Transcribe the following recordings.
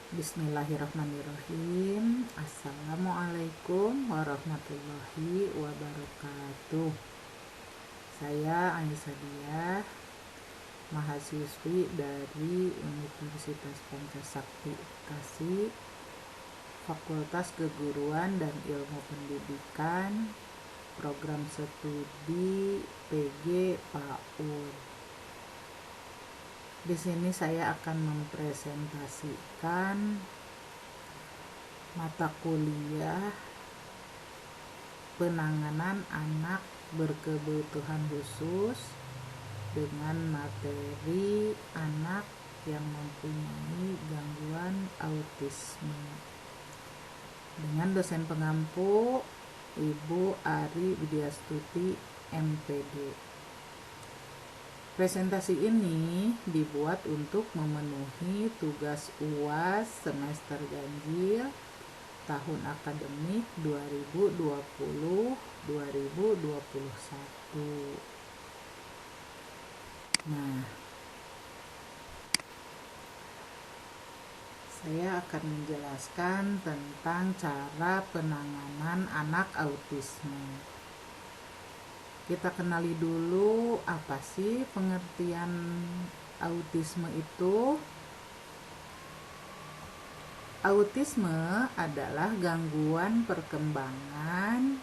Bismillahirrahmanirrahim. Assalamualaikum warahmatullahi wabarakatuh. Saya Anissa Diah, mahasiswi dari Universitas Pancasakti Bekasi, Fakultas Keguruan dan Ilmu Pendidikan, Program Studi PG PAUD. Di sini saya akan mempresentasikan mata kuliah penanganan anak berkebutuhan khusus dengan materi anak yang mempunyai gangguan autisme, dengan dosen pengampu Ibu Ari Widyastuti MPD. Presentasi ini dibuat untuk memenuhi tugas UAS semester ganjil tahun akademik 2020-2021. Nah, saya akan menjelaskan tentang cara penanganan anak autisme. Kita kenali dulu apa sih pengertian autisme itu. Autisme adalah gangguan perkembangan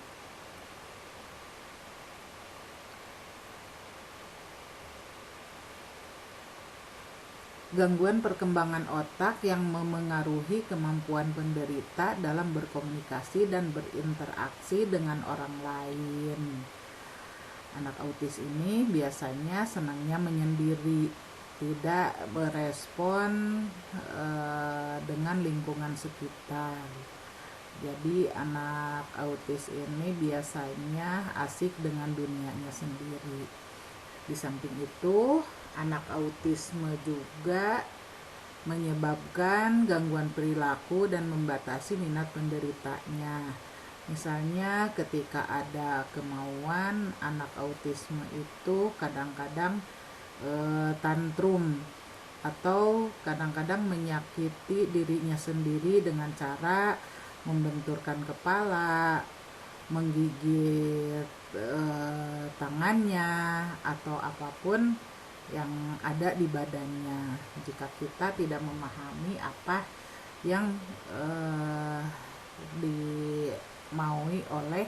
otak yang memengaruhi kemampuan penderita dalam berkomunikasi dan berinteraksi dengan orang lain. Anak autis ini biasanya senangnya menyendiri, tidak berespon dengan lingkungan sekitar. Jadi anak autis ini biasanya asik dengan dunianya sendiri. Di samping itu, anak autisme juga menyebabkan gangguan perilaku dan membatasi minat penderitanya. Misalnya ketika ada kemauan, anak autisme itu kadang-kadang tantrum atau kadang-kadang menyakiti dirinya sendiri dengan cara membenturkan kepala, menggigit tangannya atau apapun yang ada di badannya. Jika kita tidak memahami apa yang dimaui oleh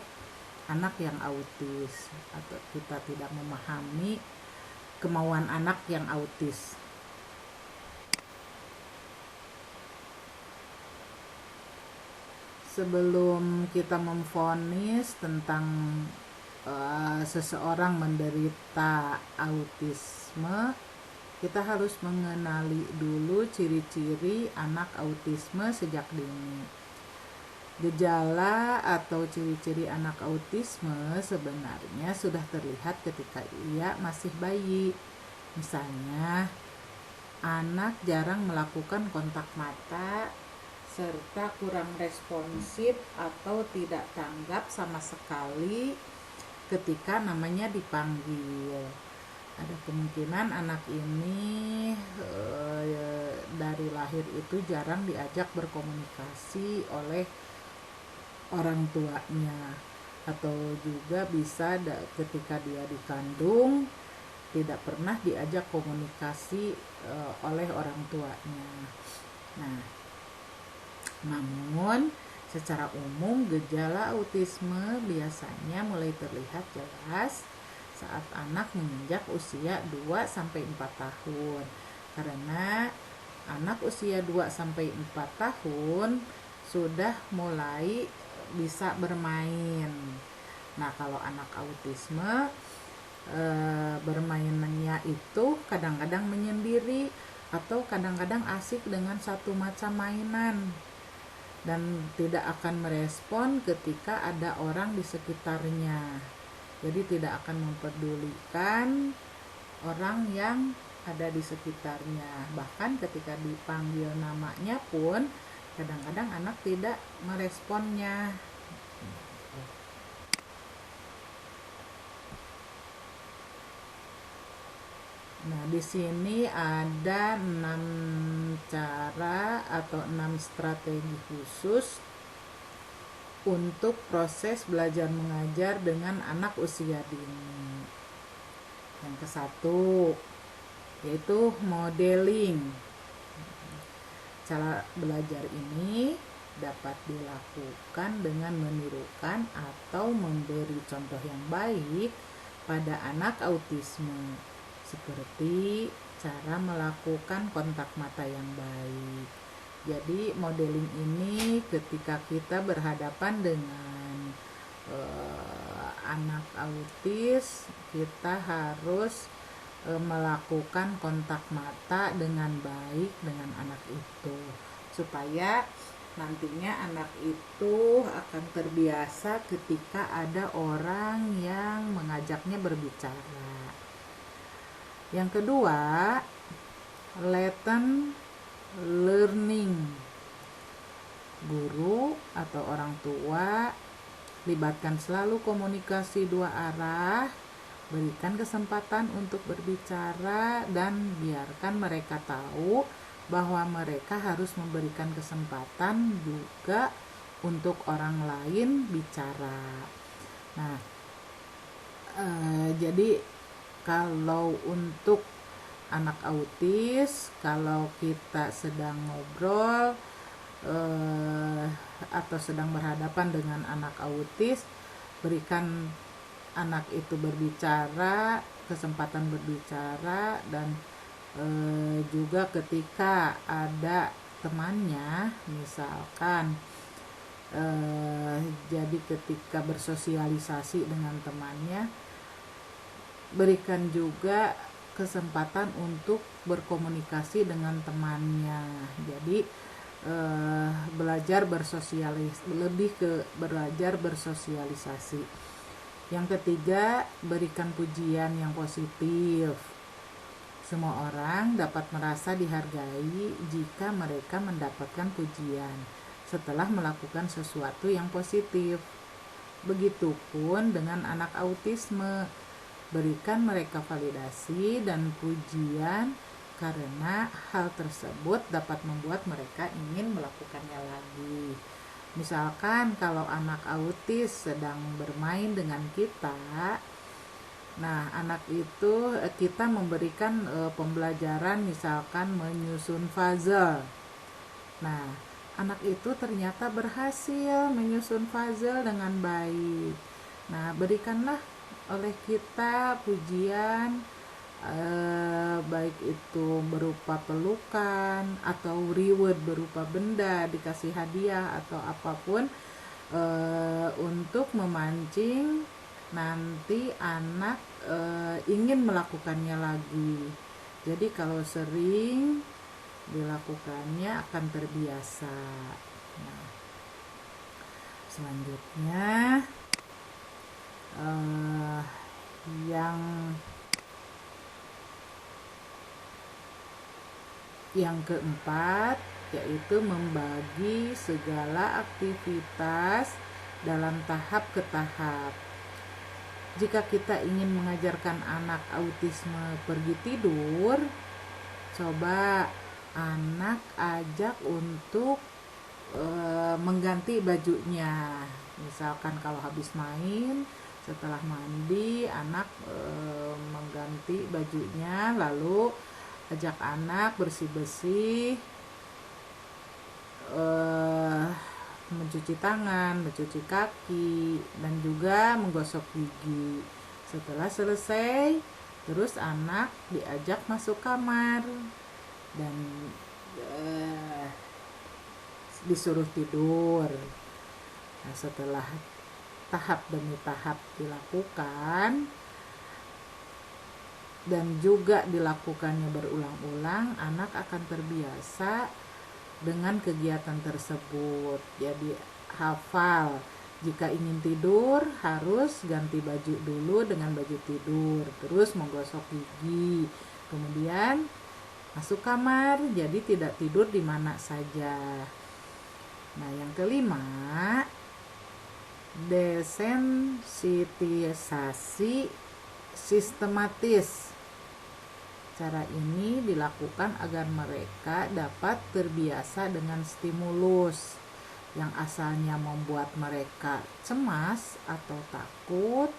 anak yang autis, atau kita tidak memahami kemauan anak yang autis. Sebelum kita memvonis tentang seseorang menderita autisme, kita harus mengenali dulu ciri-ciri anak autisme sejak dini. Gejala atau ciri-ciri anak autisme sebenarnya sudah terlihat ketika ia masih bayi. Misalnya, anak jarang melakukan kontak mata, serta kurang responsif atau tidak tanggap sama sekali ketika namanya dipanggil. Ada kemungkinan anak ini dari lahir itu jarang diajak berkomunikasi oleh orang tuanya, atau juga bisa ketika dia dikandung tidak pernah diajak komunikasi oleh orang tuanya. Nah, namun secara umum gejala autisme biasanya mulai terlihat jelas saat anak menginjak usia 2-4 tahun. Karena anak usia 2-4 tahun sudah mulai bisa bermain. Nah, kalau anak autisme bermainnya itu kadang-kadang menyendiri atau kadang-kadang asik dengan satu macam mainan dan tidak akan merespon ketika ada orang di sekitarnya. Jadi tidak akan mempedulikan orang yang ada di sekitarnya. Bahkan ketika dipanggil namanya pun kadang-kadang anak tidak meresponnya. Nah, di sini ada 6 cara atau 6 strategi khusus untuk proses belajar mengajar dengan anak usia dini. Yang ke-1 yaitu modeling. Cara belajar ini dapat dilakukan dengan menirukan atau memberi contoh yang baik pada anak autisme, seperti cara melakukan kontak mata yang baik. Jadi modeling ini ketika kita berhadapan dengan anak autis, kita harus melakukan kontak mata dengan baik dengan anak itu, supaya nantinya anak itu akan terbiasa ketika ada orang yang mengajaknya berbicara. Yang kedua, latent learning. Guru atau orang tua libatkan selalu komunikasi dua arah, berikan kesempatan untuk berbicara dan biarkan mereka tahu bahwa mereka harus memberikan kesempatan juga untuk orang lain bicara. Nah, jadi kalau untuk anak autis, kalau kita sedang ngobrol atau sedang berhadapan dengan anak autis, berikan anak itu berbicara, kesempatan berbicara, dan juga ketika ada temannya, misalkan jadi ketika bersosialisasi dengan temannya, berikan juga kesempatan untuk berkomunikasi dengan temannya. Jadi belajar lebih ke belajar bersosialisasi. Yang ketiga, berikan pujian yang positif. Semua orang dapat merasa dihargai jika mereka mendapatkan pujian setelah melakukan sesuatu yang positif. Begitupun dengan anak autisme. Berikan mereka validasi dan pujian karena hal tersebut dapat membuat mereka ingin melakukannya lagi. Misalkan kalau anak autis sedang bermain dengan kita, nah anak itu kita memberikan pembelajaran misalkan menyusun puzzle. Nah, anak itu ternyata berhasil menyusun puzzle dengan baik. Nah, berikanlah oleh kita pujian, baik itu berupa pelukan atau reward berupa benda, dikasih hadiah atau apapun, untuk memancing nanti anak ingin melakukannya lagi. Jadi kalau sering dilakukannya akan terbiasa. Nah, selanjutnya yang keempat yaitu membagi segala aktivitas dalam tahap ke tahap. Jika kita ingin mengajarkan anak autisme pergi tidur, coba anak ajak untuk mengganti bajunya. Misalkan kalau habis main, setelah mandi, anak mengganti bajunya, lalu ajak anak bersih-bersih, mencuci tangan, mencuci kaki, dan juga menggosok gigi. Setelah selesai, terus anak diajak masuk kamar dan disuruh tidur. Nah, setelah tahap demi tahap dilakukan dan juga dilakukannya berulang-ulang, anak akan terbiasa dengan kegiatan tersebut. Jadi hafal, jika ingin tidur harus ganti baju dulu dengan baju tidur, terus menggosok gigi, kemudian masuk kamar, jadi tidak tidur di mana saja. Nah, yang kelima, desensitisasi sistematis. Cara ini dilakukan agar mereka dapat terbiasa dengan stimulus yang asalnya membuat mereka cemas atau takut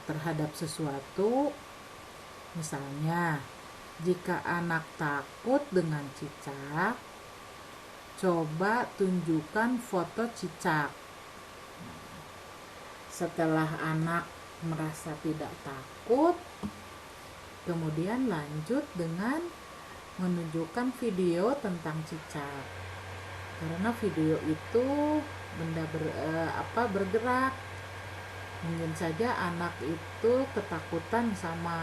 terhadap sesuatu. Misalnya, jika anak takut dengan cicak, coba tunjukkan foto cicak. Setelah anak merasa tidak takut, kemudian lanjut dengan menunjukkan video tentang cicak. Karena video itu benda bergerak. Mungkin saja anak itu ketakutan sama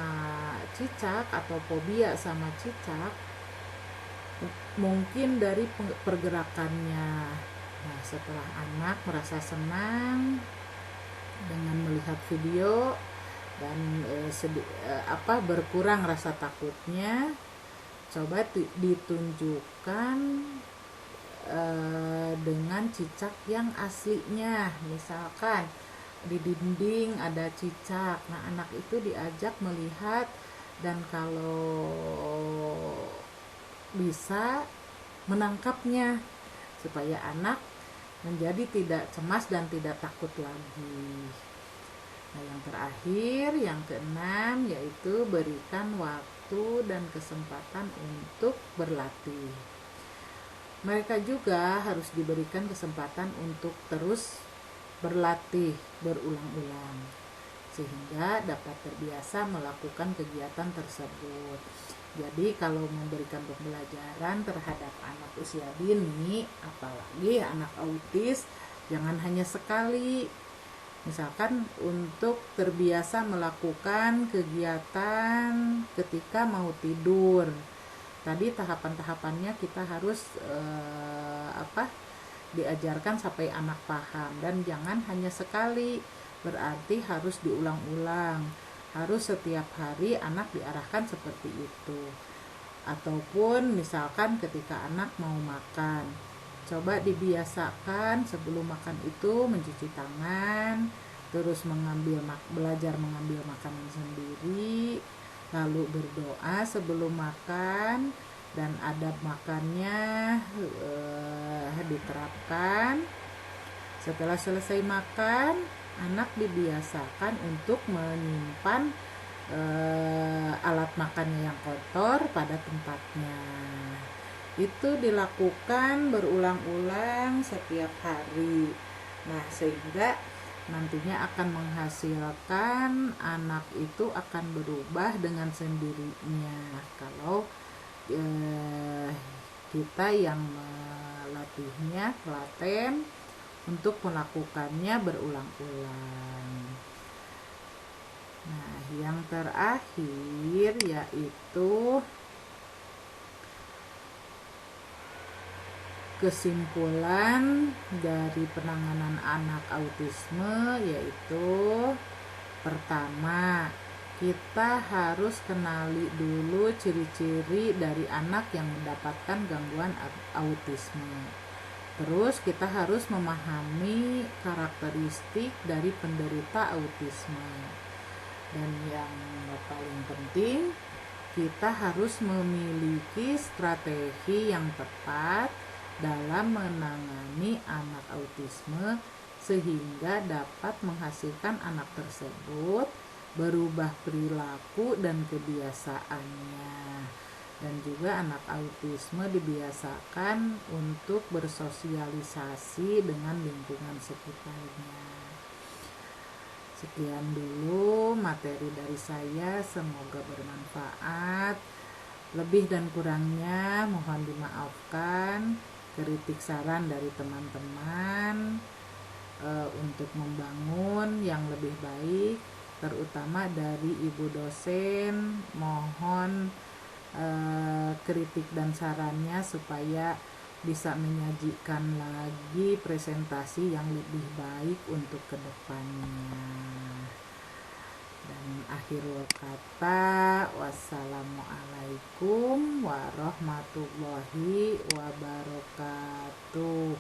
cicak atau fobia sama cicak, mungkin dari pergerakannya. Nah, setelah anak merasa senang dengan melihat video dan berkurang rasa takutnya, coba ditunjukkan dengan cicak yang aslinya. Misalkan di dinding ada cicak, nah anak itu diajak melihat, dan kalau bisa menangkapnya supaya anak menjadi tidak cemas dan tidak takut lagi. Nah, yang terakhir, yang keenam, yaitu berikan waktu dan kesempatan untuk berlatih. Mereka juga harus diberikan kesempatan untuk terus berlatih berulang-ulang sehingga dapat terbiasa melakukan kegiatan tersebut. Jadi kalau memberikan pembelajaran terhadap anak usia dini, apalagi anak autis, jangan hanya sekali. Misalkan untuk terbiasa melakukan kegiatan ketika mau tidur. Tadi tahapan-tahapannya kita harus diajarkan sampai anak paham, dan jangan hanya sekali, berarti harus diulang-ulang, harus setiap hari anak diarahkan seperti itu. Ataupun misalkan ketika anak mau makan, coba dibiasakan sebelum makan itu mencuci tangan, terus belajar mengambil makanan sendiri, lalu berdoa sebelum makan, dan adab makannya diterapkan. Setelah selesai makan, anak dibiasakan untuk menyimpan alat makannya yang kotor pada tempatnya. Itu dilakukan berulang-ulang setiap hari. Nah, sehingga nantinya akan menghasilkan anak itu akan berubah dengan sendirinya kalau kita yang melatihnya telaten untuk melakukannya berulang-ulang. Nah, yang terakhir yaitu kesimpulan dari penanganan anak autisme, yaitu pertama, kita harus kenali dulu ciri-ciri dari anak yang mendapatkan gangguan autisme. Terus kita harus memahami karakteristik dari penderita autisme. Dan yang paling penting, kita harus memiliki strategi yang tepat dalam menangani anak autisme sehingga dapat menghasilkan anak tersebut berubah perilaku dan kebiasaannya. Dan juga anak autisme dibiasakan untuk bersosialisasi dengan lingkungan sekitarnya. Sekian dulu materi dari saya, semoga bermanfaat. Lebih dan kurangnya mohon dimaafkan. Kritik saran dari teman-teman untuk membangun yang lebih baik, terutama dari ibu dosen, mohon kritik dan sarannya supaya bisa menyajikan lagi presentasi yang lebih baik untuk kedepannya. Dan akhirul kata, wassalamualaikum warahmatullahi wabarakatuh.